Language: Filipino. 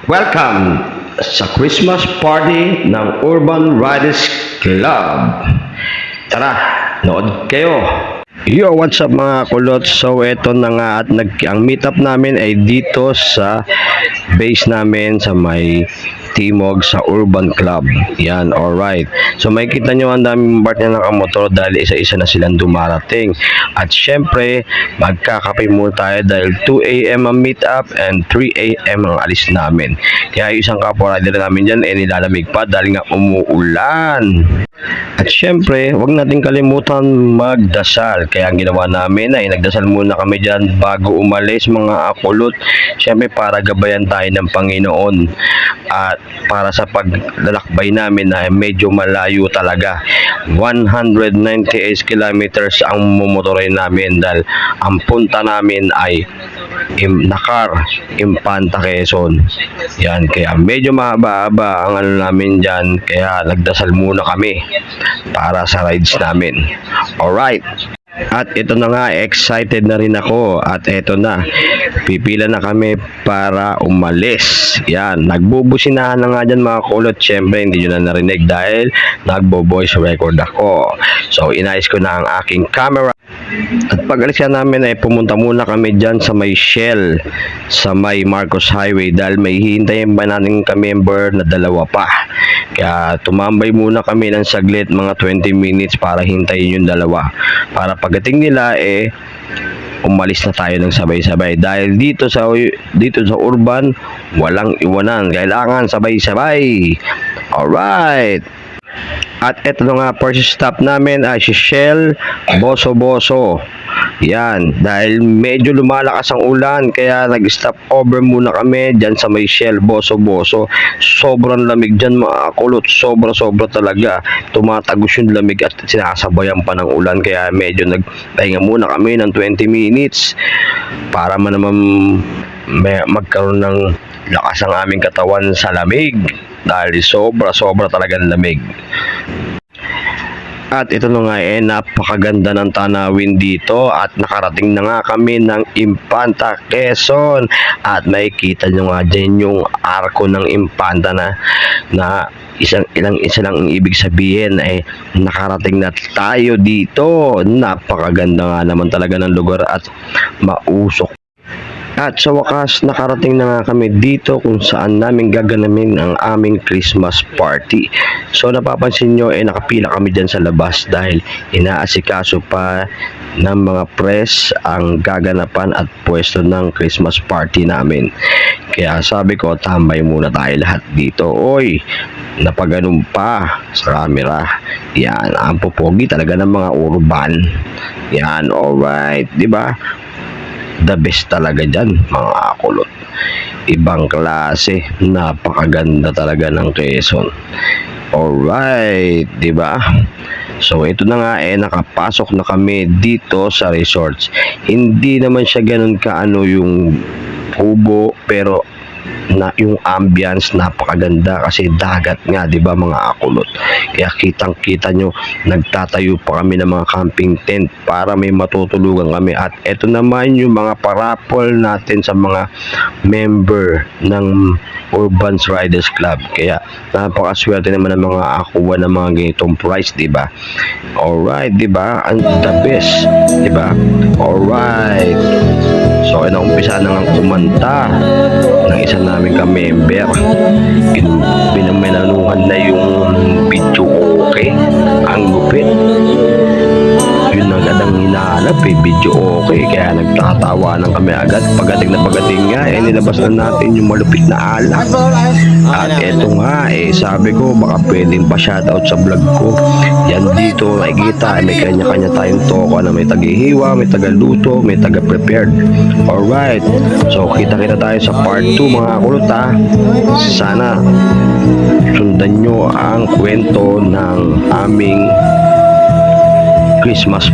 Welcome sa Christmas party ng Urban Riders Club. Tara, nood kayo. Yo, what's up mga kulot? So, eto na nga at ang meetup namin ay dito sa base namin sa may Timog sa Urban Club. Yan, alright. So, makikita nyo ang daming part na nakamotor dahil isa-isa na silang dumarating. At syempre, magkakape muna tayo dahil 2 AM ang meetup and 3 AM ang alis namin. Kaya isang kapwa rider namin dyan nilalamig pa dahil nga umuulan. At syempre, wag natin kalimutan magdasal. Kaya ang ginawa namin ay nagdasal muna kami dyan bago umalis mga akulot. Syempre para gabayan tayo ng Panginoon. At para sa paglalakbay namin na medyo malayo talaga. 198 kilometers ang mumotorin namin dahil ang punta namin ay Nakar, Impanta, Quezon. Yan, kaya medyo mahaba-haba ang ano namin dyan. Kaya nagdasal muna kami para sa rides namin. Alright. At ito na nga, excited na rin ako. At ito na, pipila na kami para umalis. Yan, nagbubusinahan na nga dyan mga kulot. Siyempre, hindi nyo na narinig dahil nagbo-voice record ako. So, inayos ko na ang aking camera. At pag-alis namin ay pumunta muna kami dyan sa may Shell, sa may Marcos Highway dahil may hihintayin pa natin ka-member na dalawa pa. Kaya tumambay muna kami ng saglit, mga 20 minutes para hintayin yung dalawa. Para pagdating nila umalis na tayo ng sabay-sabay dahil dito sa urban walang iwanan, kailangan sabay-sabay. Alright. At ito na nga, first stop namin ay si Shell Boso-Boso. Yan, dahil medyo lumalakas ang ulan kaya nag-stop over muna kami dyan sa may Shell Boso-Boso. Sobrang lamig dyan mga kulot, sobra-sobra talaga. Tumatagos yung lamig at sinasabayan pa ng ulan kaya medyo nagpahinga muna kami ng 20 minutes para naman magkaroon ng lakas ang aming katawan sa lamig dahil sobra-sobra talagang lamig. At ito na nga napakaganda ng tanawin dito at nakarating na nga kami ng Impanta, Quezon. At makikita nyo nga dyan yung arko ng Impanta na isa lang ang ibig sabihin nakarating na tayo dito. Napakaganda nga naman talaga ng lugar at mausok. At sa wakas, nakarating na nga kami dito kung saan namin gaganamin ang aming Christmas party. So napapansin nyo, nakapila kami dyan sa labas dahil inaasikaso pa ng mga press ang gaganapan at pwesto ng Christmas party namin. Kaya sabi ko, tambay muna tayo lahat dito. Oy, napaganon pa sa camera. Yan, ang pupogi talaga ng mga urban. Yan, alright, diba? The best talaga dyan mga kulot. Ibang klase, napakaganda talaga ng Quezon. Alright, diba? So ito na nga nakapasok na kami dito sa resorts. Hindi naman siya ganun kaano yung kubo, pero yung ambience napakaganda kasi dagat nga, di ba mga akulot. Kaya kitang-kita nyo, nagtatayo pa kami ng mga camping tent para may matutulugan kami. At eto naman yung mga parapol natin sa mga member ng Urban Riders Club. Kaya napakaswerte naman ng mga akuha ng mga ganitong price, di ba? Alright, di ba? Ang the best, di ba? Alright. So, umpisa na nga kumanta ng isa namin ka-member. Pinamenanuhan na yung video okay. Ang lupit. Yun agad ang hinahanap video okay. Kaya nagtatawanan kami agad. Pagating nga, nilabas na natin yung malupit na alak. At eto nga, sabi ko, baka pwedeng pa shoutout sa vlog ko. Yan dito, nakikita, may kanya-kanya tayong toko na may tagihiwa, may tagaluto, may taga-prepared. Alright, so kita-kita tayo sa part 2 mga kulot ha. Sana sundan nyo ang kwento ng aming Christmas